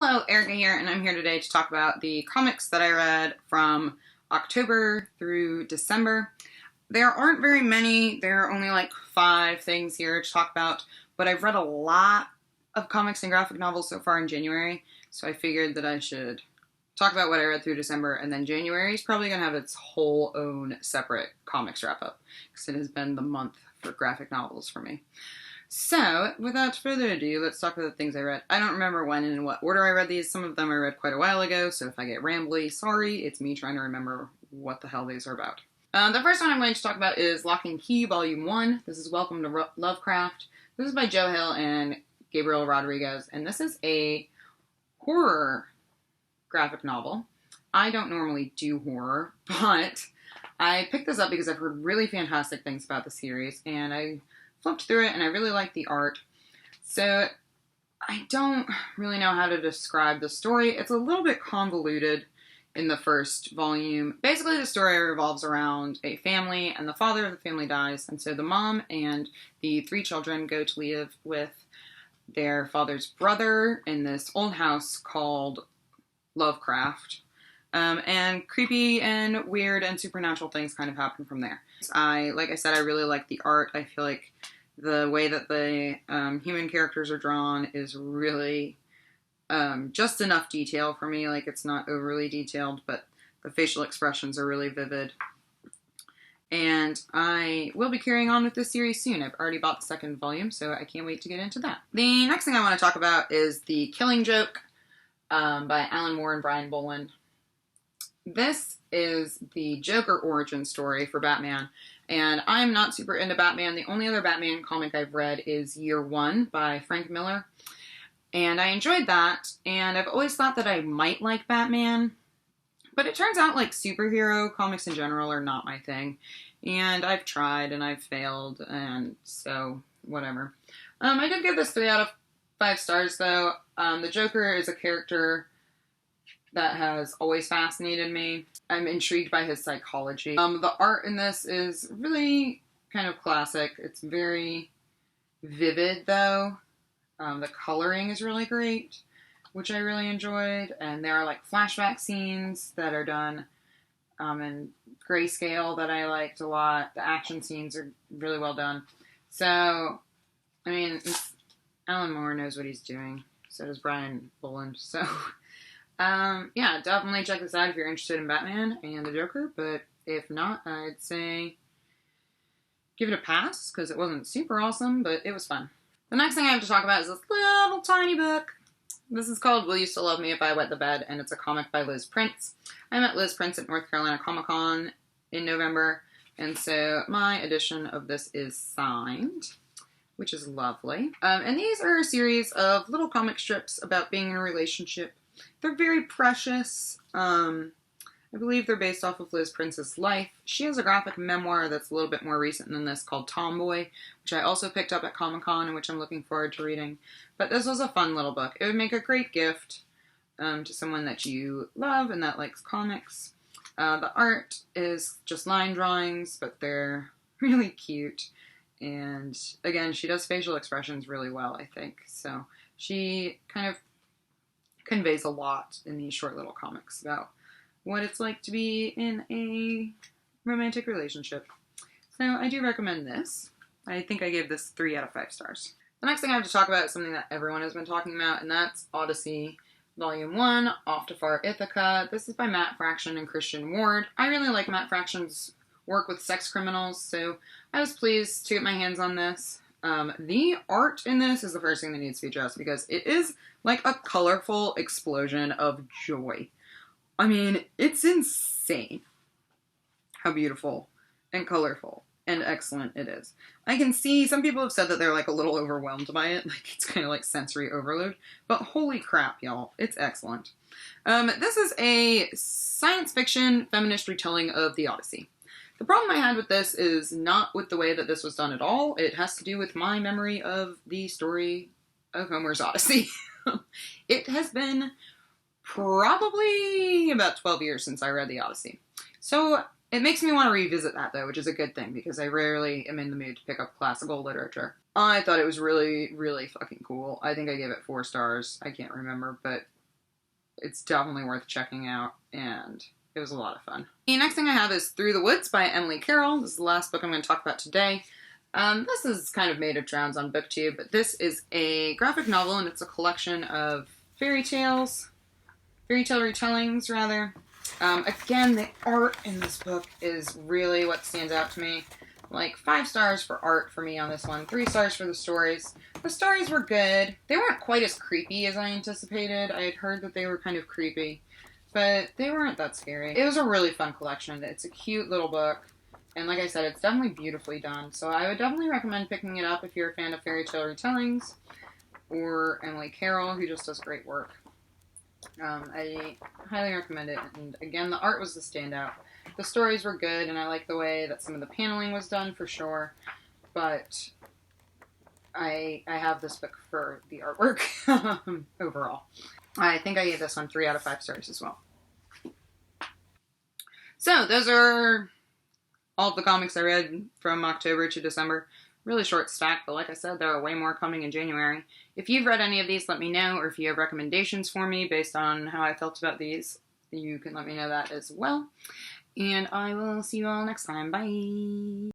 Hello, Erica here, and I'm here today to talk about the comics that I read from October through December. There aren't very many. There are only like 5 things here to talk about, but I've read a lot of comics and graphic novels so far in January, so I figured that I should talk about what I read through December, and then January is probably going to have its whole own separate comics wrap-up, because it has been the month for graphic novels for me. So, without further ado, let's talk about the things I read. I don't remember when and in what order I read these. Some of them I read quite a while ago, so if I get rambly, sorry. It's me trying to remember what the hell these are about. The first one I'm going to talk about is Locke and Key, Volume 1. This is Welcome to Lovecraft. This is by Joe Hill and Gabriel Rodriguez, and this is a horror graphic novel. I don't normally do horror, but I picked this up because I've heard really fantastic things about the series, and I flipped through it and I really like the art. So I don't really know how to describe the story. It's a little bit convoluted in the first volume. Basically, the story revolves around a family, and the father of the family dies, and so the mom and the 3 children go to live with their father's brother in this old house called Lovecraft. And creepy and weird and supernatural things kind of happen from there. Like I said, I really like the art. I feel like the way that the human characters are drawn is really just enough detail for me. Like, it's not overly detailed, but the facial expressions are really vivid. And I will be carrying on with this series soon. I've already bought the 2nd volume, so I can't wait to get into that. The next thing I want to talk about is The Killing Joke by Alan Moore and Bryan Bolland. This is the Joker origin story for Batman, and I'm not super into Batman. The only other Batman comic I've read is Year One by Frank Miller, and I enjoyed that, and I've always thought that I might like Batman, but it turns out like superhero comics in general are not my thing, and I've tried and I've failed, and so whatever. I did give this 3 out of 5 stars though. The Joker is a character that has always fascinated me. I'm intrigued by his psychology. The art in this is really kind of classic. It's very vivid, though. The coloring is really great, which I really enjoyed. And there are, like, flashback scenes that are done in grayscale that I liked a lot. The action scenes are really well done. So, I mean, Alan Moore knows what he's doing. So does Bryan Bolland. So yeah, definitely check this out if you're interested in Batman and the Joker, but if not, I'd say give it a pass, because it wasn't super awesome, but it was fun. The next thing I have to talk about is this little tiny book. This is called Will You Still Love Me If I Wet the Bed, and it's a comic by Liz Prince. I met Liz Prince at North Carolina Comic Con in November, and so my edition of this is signed, which is lovely. And these are a series of little comic strips about being in a relationship. They're very precious. I believe they're based off of Liz Prince's life. She has a graphic memoir that's a little bit more recent than this called Tomboy, which I also picked up at Comic-Con and which I'm looking forward to reading. But this was a fun little book. It would make a great gift to someone that you love and that likes comics. The art is just line drawings, but they're really cute. And again, she does facial expressions really well, I think. So she kind of conveys a lot in these short little comics about what it's like to be in a romantic relationship. So I do recommend this. I think I gave this 3 out of 5 stars. The next thing I have to talk about is something that everyone has been talking about, and that's ODY-C, Volume 1, Off to Far Ithaca. This is by Matt Fraction and Christian Ward. I really like Matt Fraction's work with sex criminals, so I was pleased to get my hands on this. The art in this is the first thing that needs to be addressed, because it is like a colorful explosion of joy. I mean, it's insane how beautiful and colorful and excellent it is. I can see some people have said that they're like a little overwhelmed by it, like it's kind of like sensory overload, but holy crap, y'all, it's excellent. This is a science fiction feminist retelling of the Odyssey. The problem I had with this is not with the way that this was done at all. It has to do with my memory of the story of Homer's Odyssey. It has been probably about 12 years since I read the Odyssey. So it makes me want to revisit that, though, which is a good thing, because I rarely am in the mood to pick up classical literature. I thought it was really, really fucking cool. I think I gave it 4 stars. I can't remember, but it's definitely worth checking out, and it was a lot of fun. The next thing I have is Through the Woods by Emily Carroll. This is the last book I'm going to talk about today. This is kind of made of rounds on BookTube, but this is a graphic novel, and it's a collection of fairy tale retellings, rather. Again, the art in this book is really what stands out to me. Like, 5 stars for art for me on this one, 3 stars for the stories. The stories were good. They weren't quite as creepy as I anticipated. I had heard that they were kind of creepy, but they weren't that scary. It was a really fun collection. It's a cute little book, and like I said, it's definitely beautifully done. So I would definitely recommend picking it up if you're a fan of fairy tale retellings, or Emily Carroll, who just does great work. I highly recommend it, and again, the art was the standout. The stories were good, and I like the way that some of the paneling was done, for sure, but I have this book for the artwork overall. I think I gave this one 3 out of 5 stars as well. So, those are all of the comics I read from October to December. Really short stack, but like I said, there are way more coming in January. If you've read any of these, let me know, or if you have recommendations for me based on how I felt about these, you can let me know that as well. And I will see you all next time. Bye!